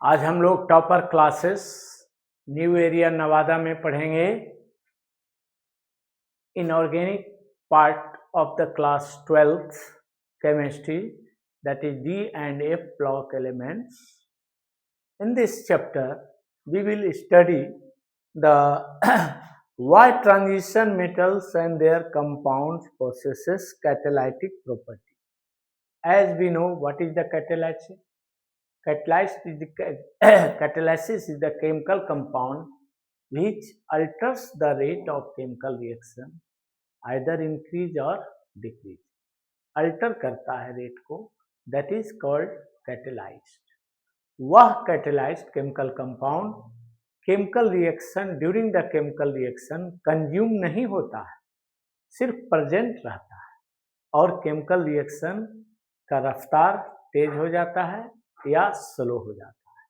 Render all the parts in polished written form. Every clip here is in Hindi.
आज हम लोग topper classes new area Nawada में पढ़ेंगे inorganic part of the class 12th chemistry, that is D and F block elements. In this chapter we will study the why transition metals and their compounds possesses catalytic property. As we know, what is the catalysis? Catalysis is the chemical compound which alters the rate of chemical reaction, either increase or decrease. Alter करता है रेट को, that is called catalyzed. वह catalyzed chemical compound chemical reaction during the chemical reaction consume नहीं होता है, सिर्फ प्रेजेंट रहता है और chemical reaction का रफ्तार तेज हो जाता है या स्लो हो जाता है,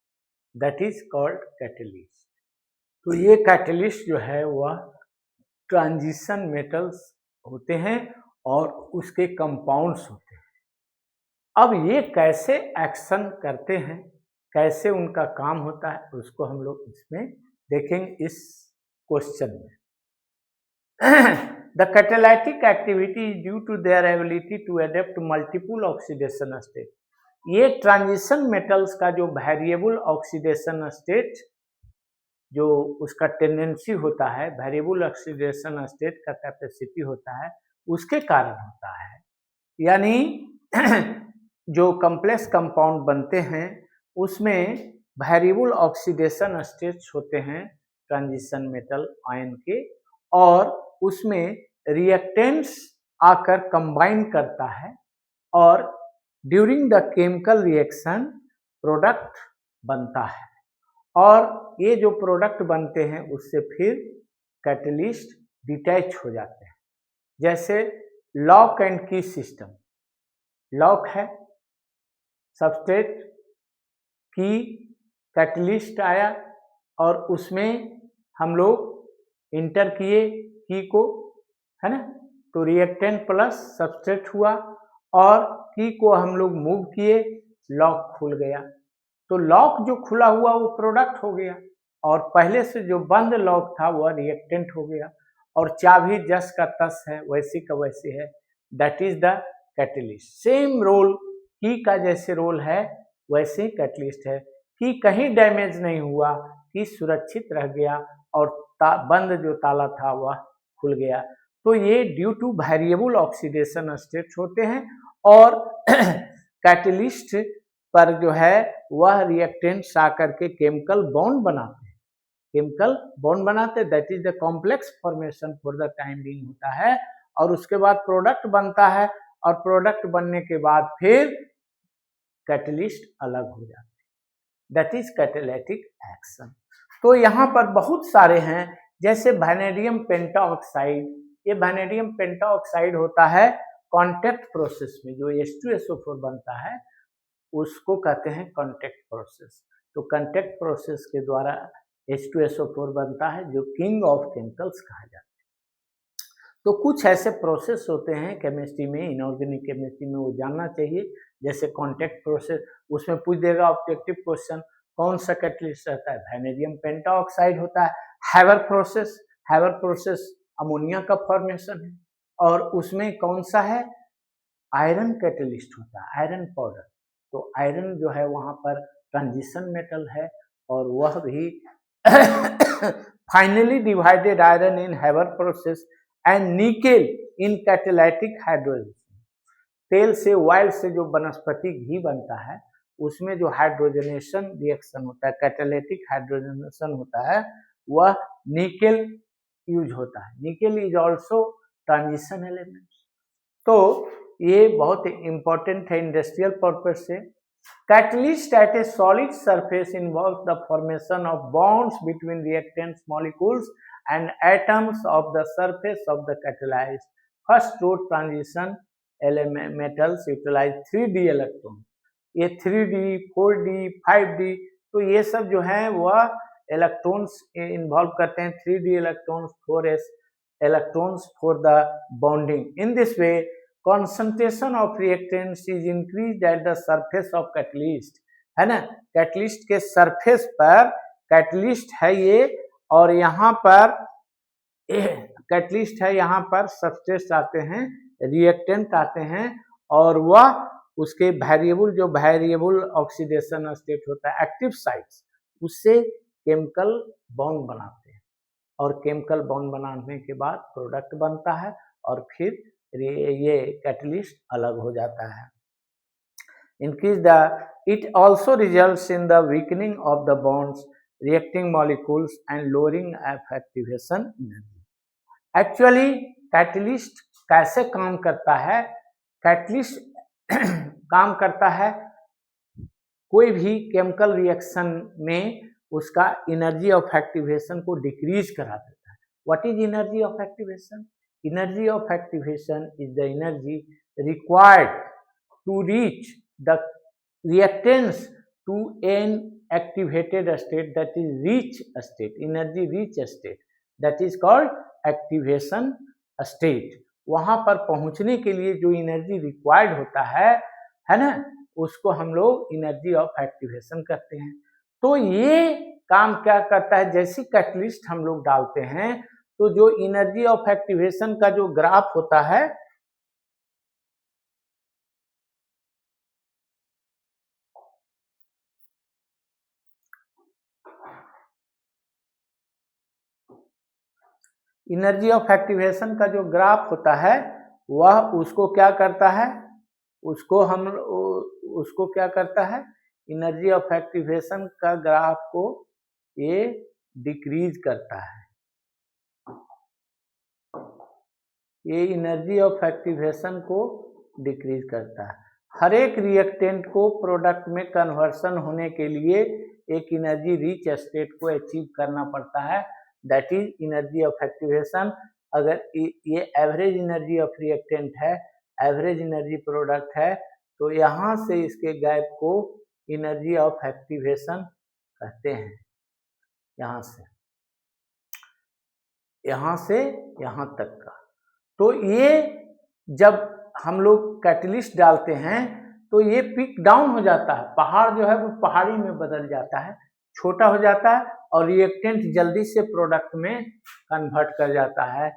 दैट इज कॉल्ड कैटलिस्ट. तो ये कैटलिस्ट जो है वह ट्रांजिशन मेटल्स होते हैं और उसके कंपाउंड्स होते हैं. अब ये कैसे एक्शन करते हैं, कैसे उनका काम होता है, उसको हम लोग इसमें देखेंगे इस क्वेश्चन में. The catalytic activity is due to their ability to adapt multiple oxidation state. ये ट्रांजिशन मेटल्स का जो वेरिएबल ऑक्सीडेशन स्टेट, जो उसका टेंडेंसी होता है, वेरिएबल ऑक्सीडेशन स्टेट का कैपेसिटी होता है, उसके कारण होता है. यानी जो कॉम्प्लेक्स कंपाउंड बनते हैं उसमें वेरिएबल ऑक्सीडेशन स्टेट्स होते हैं ट्रांजिशन मेटल आयन के, और उसमें रिएक्टेंट्स आकर कंबाइन करता है और during the chemical reaction product बनता है. और ये जो प्रोडक्ट बनते हैं उससे फिर कैटलिस्ट डिटैच हो जाते हैं. जैसे लॉक एंड की सिस्टम. लॉक है, सबस्ट्रेट, की, कैटलिस्ट आया और उसमें हम लोग इंटर किए की को, है ना, तो रिएक्टेंट प्लस सबस्ट्रेट हुआ और की को हम लोग मूव किए, लॉक खुल गया. तो लॉक जो खुला हुआ वो प्रोडक्ट हो गया और पहले से जो बंद लॉक था वह रिएक्टेंट हो गया. और चाबी जस का तस है वैसी का वैसे है, that is the catalyst. Same role की का जैसे रोल है वैसे ही कैटलिस्ट है. की कहीं डैमेज नहीं हुआ, की सुरक्षित रह गया और बंद जो ताला था वह खुल गया. तो ये due two variable oxidation states होते हैं और कैटलिस्ट पर जो है वह रिएक्टेंट्स आकर के केमिकल बॉन्ड बनाते हैं. केमिकल बॉन्ड बनाते हैं, that is the complex formation for the time being होता है. और उसके बाद प्रोडक्ट बनता है और प्रोडक्ट बनने के बाद फिर कैटलिस्ट अलग हो जाते हैं, दैट इज कैटालिटिक एक्शन. तो यहाँ पर बहुत सारे हैं, जैसे वैनेडियम पेंटाऑक्साइड. ये वैनेडियम पेंटाऑक्साइड होता है कॉन्टैक्ट प्रोसेस में, जो H2SO4 बनता है उसको कहते हैं कॉन्टैक्ट प्रोसेस. तो कॉन्टैक्ट प्रोसेस के द्वारा H2SO4 बनता है, जो किंग ऑफ केमिकल्स कहा जाता है. तो कुछ ऐसे प्रोसेस होते हैं केमिस्ट्री में, इनऑर्गेनिक केमिस्ट्री में, वो जानना चाहिए. जैसे कॉन्टैक्ट प्रोसेस, उसमें पूछ देगा ऑब्जेक्टिव क्वेश्चन, कौन सा कैटलिस्ट रहता है, वैनेडियम पेंटाऑक्साइड होता है. हैवर प्रोसेस, हैवर प्रोसेस अमोनिया का फॉर्मेशन है और उसमें कौन सा है, आयरन कैटलिस्ट होता है, आयरन पाउडर. तो आयरन जो है वहां पर ट्रांजिशन मेटल है और वह भी finally divided iron in Haber process and nickel in catalytic hydrogen. तेल से, ऑयल से जो वनस्पति घी बनता है उसमें जो हाइड्रोजनेशन रिएक्शन होता है, कैटालिटिक हाइड्रोजनेशन होता है, वह निकेल यूज होता है. Nickel is also transition element. तो ये बहुत इंपॉर्टेंट है इंडस्ट्रियल पर्पज से. Catalyst at a solid surface involve the formation of bonds between reactants molecules and atoms of the surface of the catalysed. First row transition metals utilise 3D electron. ये 3D, 4D, 5D, तो ये सब जो है वह इलेक्ट्रॉन्स इन्वॉल्व करते हैं. 3D electrons, 4S electrons for the bonding. In this way, concentration of reactants is increased at the surface of catalyst है ना, कैटलिस्ट के सरफेस पर कैटलिस्ट है ये, और यहाँ पर कैटलिस्ट है, यहाँ पर सबस्ट्रेट आते हैं, रिएक्टेंट आते हैं, और वह उसके वेरिएबल जो वेरिएबल ऑक्सीडेशन स्टेट होता है एक्टिव साइट्स, उससे केमिकल बॉन्ड बनाते हैं, और केमिकल बॉन्ड बनाने के बाद प्रोडक्ट बनता है, और फिर ये कैटलिस्ट अलग हो जाता है। Increase the it also results in the weakening of the bonds, reacting molecules and lowering of activation energy. Actually catalyst कैसे काम करता है? कैटलिस्ट काम करता है कोई भी केमिकल रिएक्शन में उसका एनर्जी ऑफ एक्टिवेशन को डिक्रीज करा देता है। What is energy of activation? Energy of activation is the energy required to reach the reactants to an activated state, that is rich state, energy rich state, that is called activation state. वहां पर पहुंचने के लिए जो एनर्जी रिक्वायर्ड होता है ना, उसको हम लोग एनर्जी ऑफ एक्टिवेशन करते हैं। तो ये काम क्या करता है, जैसी कैटलिस्ट हम लोग डालते हैं तो जो एनर्जी ऑफ एक्टिवेशन का जो ग्राफ होता है, एनर्जी ऑफ एक्टिवेशन का जो ग्राफ होता है वह उसको क्या करता है, उसको क्या करता है, एनर्जी ऑफ एक्टिवेशन का ग्राफ को ये डिक्रीज करता है। ये एनर्जी ऑफ एक्टिवेशन को डिक्रीज करता है। हर एक रिएक्टेंट को प्रोडक्ट में कन्वर्सन होने के लिए एक एनर्जी रिच स्टेट को अचीव करना पड़ता है, that is energy of activation. अगर ये एवरेज एनर्जी ऑफ रिएक्टेंट है, एवरेज एनर्जी प्रोडक्ट है, तो यहाँ से इसके गैप को एनर्जी ऑफ एक्टिवेशन कहते हैं। यहाँ से यहाँ तक का। तो ये जब हम लोग कैटलिस्ट डालते हैं तो ये पिक डाउन हो जाता है, पहाड़ जो है वो पहाड़ी में बदल जाता है, छोटा हो जाता है, और रिएक्टेंट जल्दी से प्रोडक्ट में कन्वर्ट कर जाता है।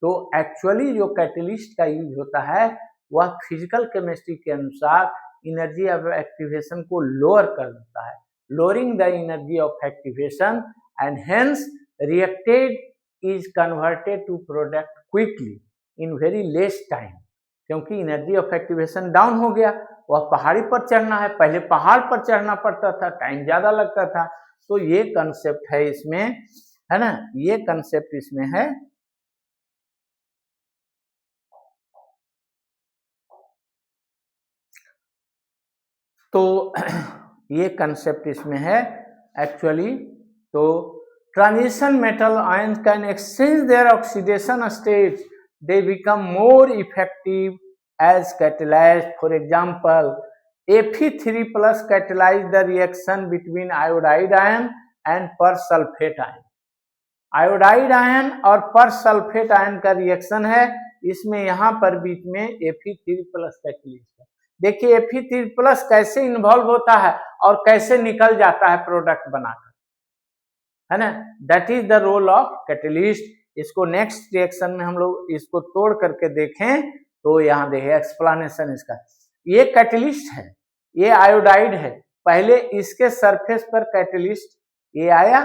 तो एक्चुअली जो कैटलिस्ट का यूज होता है वह फिजिकल केमिस्ट्री के अनुसार एनर्जी ऑफ एक्टिवेशन को लोअर कर देता है, lowering the energy of activation, and hence reacted is converted to product quickly in very less time. क्योंकि एनर्जी ऑफ एक्टिवेशन डाउन हो गया, वह पहाड़ी पर चढ़ना है, पहले पहाड़ पर चढ़ना पड़ता था, टाइम ज्यादा लगता था। तो ये कंसेप्ट है इसमें, है ना, ये कंसेप्ट इसमें है। तो ये कंसेप्ट इसमें है एक्चुअली। तो transition metal ions can exchange there oxidation state, they become more effective as catalyst. For example, Fe3 plus catalyze the reaction between iodide ion and persulphate ion. Iodide ion और परसल्फेट आयन का रिएक्शन है, इसमें यहाँ पर बीच में Fe3 प्लस कैटलिस्ट है। देखिए Fe3 प्लस कैसे इन्वॉल्व होता है और कैसे निकल जाता है प्रोडक्ट बनाकर, है ना, that is the role of catalyst. इसको नेक्स्ट रिएक्शन में हम लोग इसको तोड़ करके देखें तो यहाँ देखें एक्सप्लेनेशन इसका। ये कैटलिस्ट है, ये आयोडाइड है, पहले इसके सरफेस पर कैटलिस्ट ये आया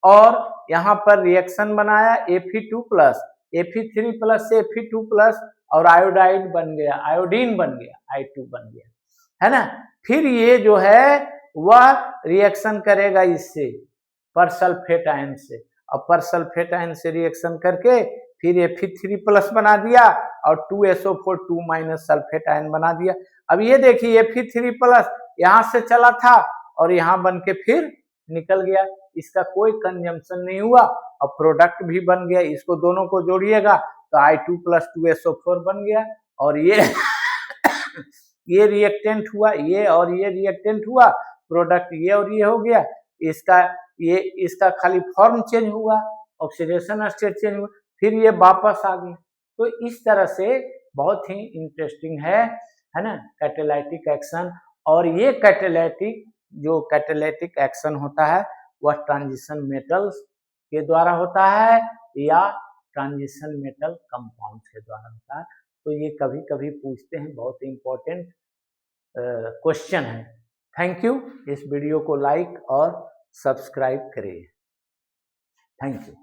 और यहाँ पर रिएक्शन बनाया Fe2 प्लस, Fe3 प्लस से Fe2 प्लस और आयोडाइड बन गया, आयोडीन बन गया, I2 बन गया, है ना। फिर ये जो है वह रिएक्शन करेगा इससे परसल्फेट आयन से, और परसल्फेट आयन से रिएक्शन करके फिर Fe3 प्लस बना दिया और 2SO4 2 माइनस सल्फेट आयन बना दिया। अब ये देखिए Fe3 प्लस यहाँ से चला था और यहाँ बन के फिर निकल गया, इसका कोई कंजम्पशन नहीं हुआ और प्रोडक्ट भी बन गया। इसको दोनों को जोड़िएगा तो I2 प्लस 2SO4 बन गया, और ये रिएक्टेंट हुआ, ये और ये रिएक्टेंट हुआ, प्रोडक्ट ये और ये हो गया। इसका खाली फॉर्म चेंज हुआ, ऑक्सीडेशन स्टेट चेंज हुआ, फिर ये वापस आ गया। तो इस तरह से बहुत ही इंटरेस्टिंग है ना कैटालाइटिक एक्शन। और ये कैटालाइटिक जो कैटालिटिक एक्शन होता है वह ट्रांजिशन मेटल्स के द्वारा होता है या ट्रांजिशन मेटल कंपाउंड्स के द्वारा होता है। तो ये कभी कभी पूछते हैं, बहुत इंपॉर्टेंट क्वेश्चन है। Thank you. इस वीडियो को लाइक और सब्सक्राइब करिए। Thank you.